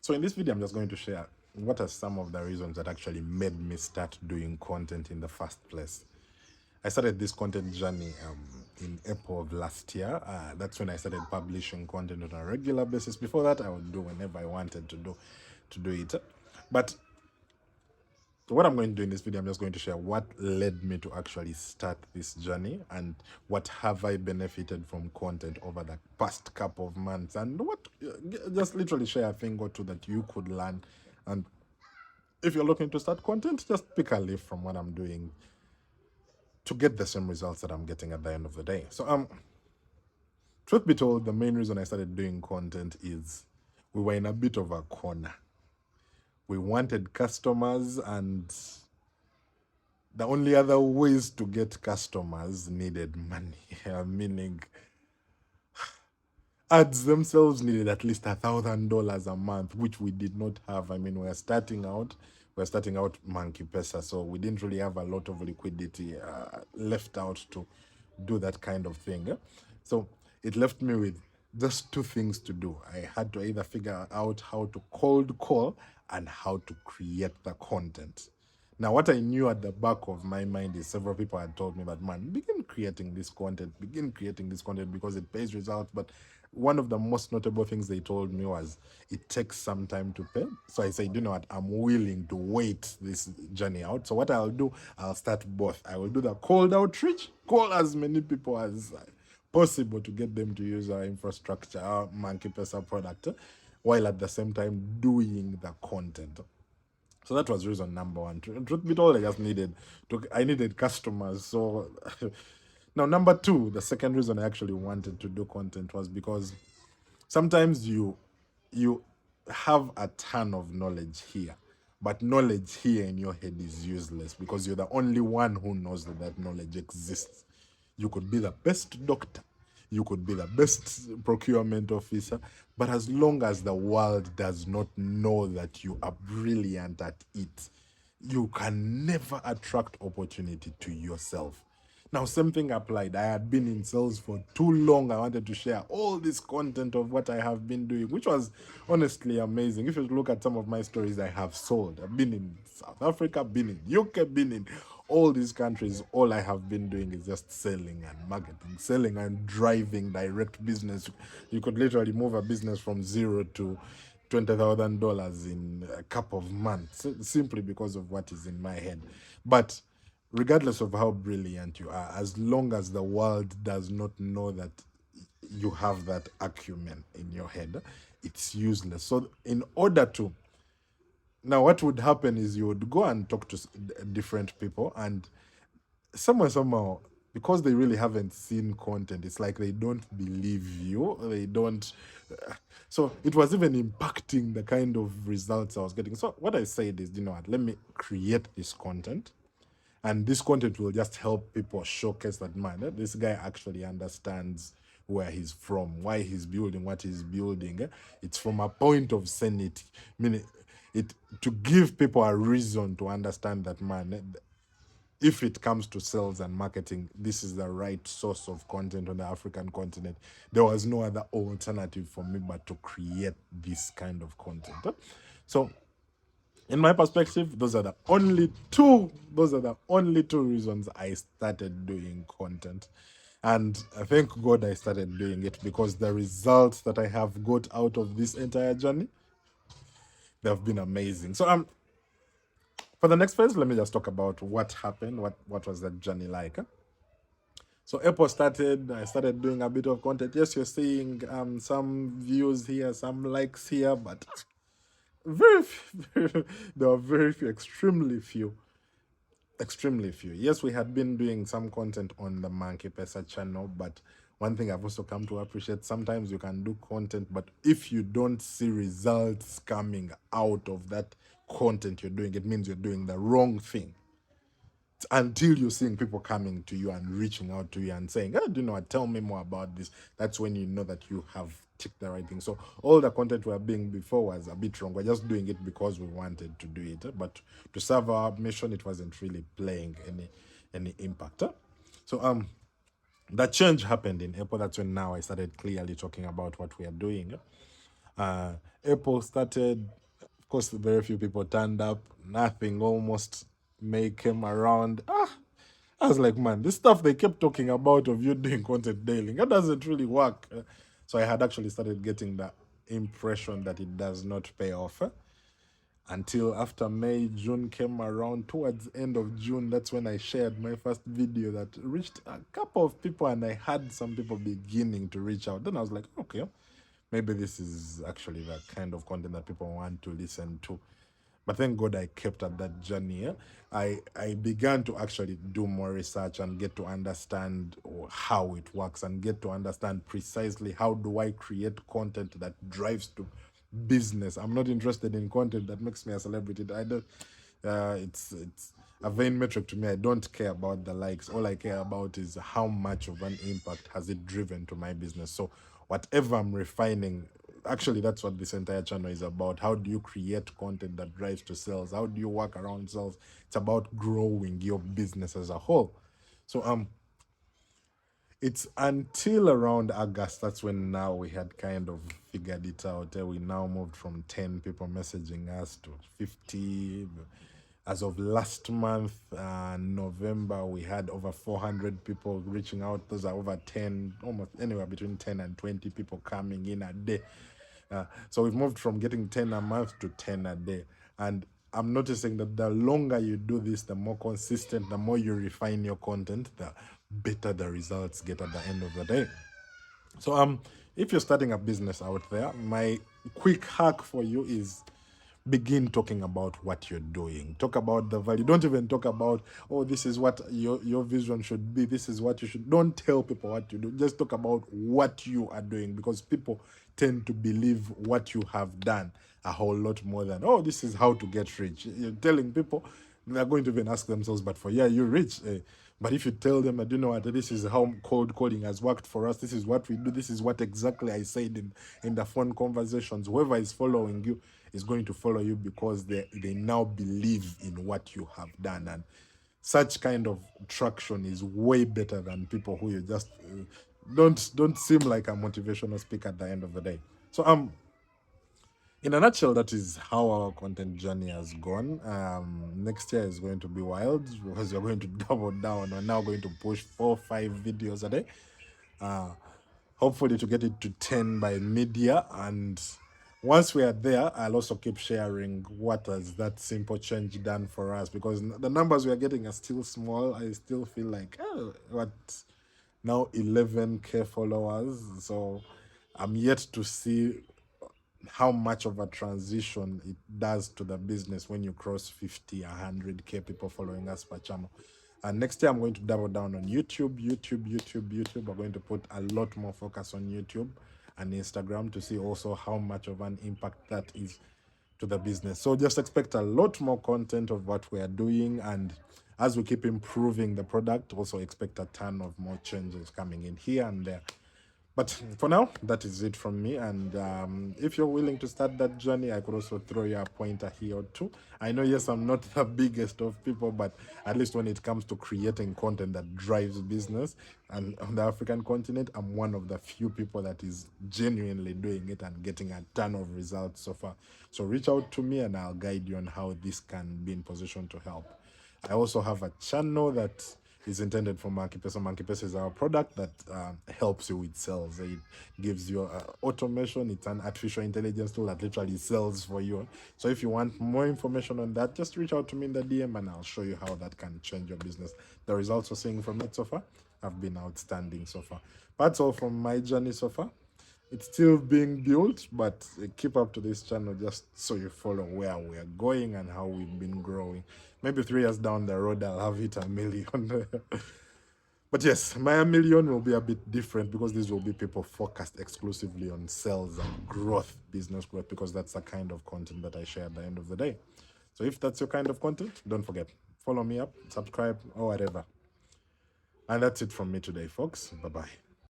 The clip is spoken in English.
So in this video, I'm just going to share what are some of the reasons that actually made me start doing content in the first place. I started this content journey in April of last year. That's when I started publishing content on a regular basis. Before that, I would do whenever I wanted to do it. But what I'm going to do in this video, I'm just going to share what led me to actually start this journey and what have I benefited from content over the past couple of months, and what just literally share a thing or two that you could learn. And if you're looking to start content, just pick a leaf from what I'm doing to get the same results that I'm getting at the end of the day. So truth be told, the main reason I started doing content is we were in a bit of a corner. We wanted customers, and the only other ways to get customers needed money. Meaning ads themselves needed at least $1,000 a month, which we did not have. I mean, we're starting out Monkey Pesa, so we didn't really have a lot of liquidity left out to do that kind of thing. So it left me with just two things to do. I had to either figure out how to cold call and how to create the content. Now, what I knew at the back of my mind is several people had told me that, man, begin creating this content because it pays results. But one of the most notable things they told me was it takes some time to pay. So I said, you know what, I'm willing to wait this journey out. So what I'll do, I'll start both. I will do the cold outreach, call as many people as possible to get them to use our infrastructure, our Monkey Pesa product, while at the same time doing the content. So that was reason number one. Truth be told, I needed customers. So now number two, the second reason I actually wanted to do content was because sometimes you have a ton of knowledge here, but knowledge here in your head is useless because you're the only one who knows that knowledge exists. You could be the best doctor, you could be the best procurement officer, but as long as the world does not know that you are brilliant at it, you can never attract opportunity to yourself. Now, same thing applied. I had been in sales for too long. I wanted to share all this content of what I have been doing, which was honestly amazing. If you look at some of my stories I have sold, I've been in South Africa, been in UK, been in all these countries. All I have been doing is just selling and marketing, selling and driving direct business. You could literally move a business from zero to $20,000 in a couple of months simply because of what is in my head. But regardless of how brilliant you are, as long as the world does not know that you have that acumen in your head, it's useless. So in order to, now what would happen is you would go and talk to different people, and somehow, because they really haven't seen content, it's like they don't believe you, they don't so it was even impacting the kind of results I was getting. So what I said is, you know what, let me create this content, and this content will just help people showcase that, man, this guy actually understands where he's from, why he's building what he's building. It's from a point of sanity, meaning it to give people a reason to understand that, man, if it comes to sales and marketing, this is the right source of content on the African continent. There was no other alternative for me but to create this kind of content. So in my perspective, those are the only two reasons I started doing content. And I thank God I started doing it, because the results that I have got out of this entire journey, they've been amazing. So for the next phase, let me just talk about what happened, what was that journey like. So April started, I started doing a bit of content. Yes, you're seeing some views here, some likes here, but very few, there were very few, extremely few. Yes, we had been doing some content on the Monkey Pesa channel, but one thing I've also come to appreciate, sometimes you can do content, but if you don't see results coming out of that content you're doing, it means you're doing the wrong thing. Until you're seeing people coming to you and reaching out to you and saying, "Oh, do you know what? Tell me more about this." That's when you know that you have ticked the right thing. So all the content we were being before was a bit wrong. We're just doing it because we wanted to do it, but to serve our mission, it wasn't really playing any impact. So that change happened in April. That's when now I started clearly talking about what we are doing. April started, of course, very few people turned up. Nothing almost May came around. I was like, man, this stuff they kept talking about of you doing content daily, that doesn't really work. So I had actually started getting the impression that it does not pay off. Until after May, June came around. Towards the end of June, that's when I shared my first video that reached a couple of people, and I had some people beginning to reach out. Then I was like, okay, maybe this is actually the kind of content that people want to listen to. But thank God I kept at that journey. I began to actually do more research and get to understand how it works and get to understand precisely how do I create content that drives to business. I'm not interested in content that makes me a celebrity. I don't. It's a vain metric to me. I don't care about the likes. All I care about is how much of an impact has it driven to my business. So whatever I'm refining, actually that's what this entire channel is about. How do you create content that drives to sales? How do you work around sales? It's about growing your business as a whole. So it's until around August, that's when now we had kind of figured it out. We now moved from 10 people messaging us to 50. As of last month, November, we had over 400 people reaching out. Those are over 10, almost anywhere between 10 and 20 people coming in a day. So we've moved from getting 10 a month to 10 a day. And I'm noticing that the longer you do this, the more consistent, the more you refine your content, the better the results get at the end of the day. So if you're starting a business out there, my quick hack for you is begin talking about what you're doing. Talk about the value. Don't even talk about, oh, this is what your vision should be, this is what you should. Don't tell people what you do. Just talk about what you are doing, because people tend to believe what you have done a whole lot more than, oh, this is how to get rich. You're telling people, they're going to even ask themselves, but for yeah, you're rich. But if you tell them that, you know what, this is how cold calling has worked for us, this is what we do, this is what exactly I said in the phone conversations, whoever is following you is going to follow you because they now believe in what you have done. And such kind of traction is way better than people who you just don't seem like a motivational speaker at the end of the day. So in a nutshell, that is how our content journey has gone. Next year is going to be wild because we're going to double down. We're now going to push 4-5 videos a day. Hopefully to get it to 10 by mid-year. And once we are there, I'll also keep sharing what has that simple change done for us, because the numbers we are getting are still small. I still feel like, what, now 11K followers. So I'm yet to see how much of a transition it does to the business when you cross 50, 100K people following us per channel. And next year, I'm going to double down on YouTube. We're going to put a lot more focus on YouTube and Instagram to see also how much of an impact that is to the business. So just expect a lot more content of what we are doing. And as we keep improving the product, also expect a ton of more changes coming in here and there. But for now, that is it from me. And if you're willing to start that journey, I could also throw you a pointer here or two. I know, yes, I'm not the biggest of people, but at least when it comes to creating content that drives business and on the African continent, I'm one of the few people that is genuinely doing it and getting a ton of results so far. So reach out to me and I'll guide you on how this can be in position to help. I also have a channel that is intended for Monkey Pesa. Monkey Pesa is our product that helps you with sales. It gives you automation. It's an artificial intelligence tool that literally sells for you. So if you want more information on that, just reach out to me in the DM and I'll show you how that can change your business. The results we're seeing from it so far have been outstanding so far. That's all from my journey so far. It's still being built, but keep up to this channel just so you follow where we're going and how we've been growing. Maybe 3 years down the road, I'll have hit 1 million. But yes, my 1 million will be a bit different because these will be people focused exclusively on sales and growth, business growth, because that's the kind of content that I share at the end of the day. So if that's your kind of content, don't forget, follow me up, subscribe, or whatever. And that's it from me today, folks. Bye-bye.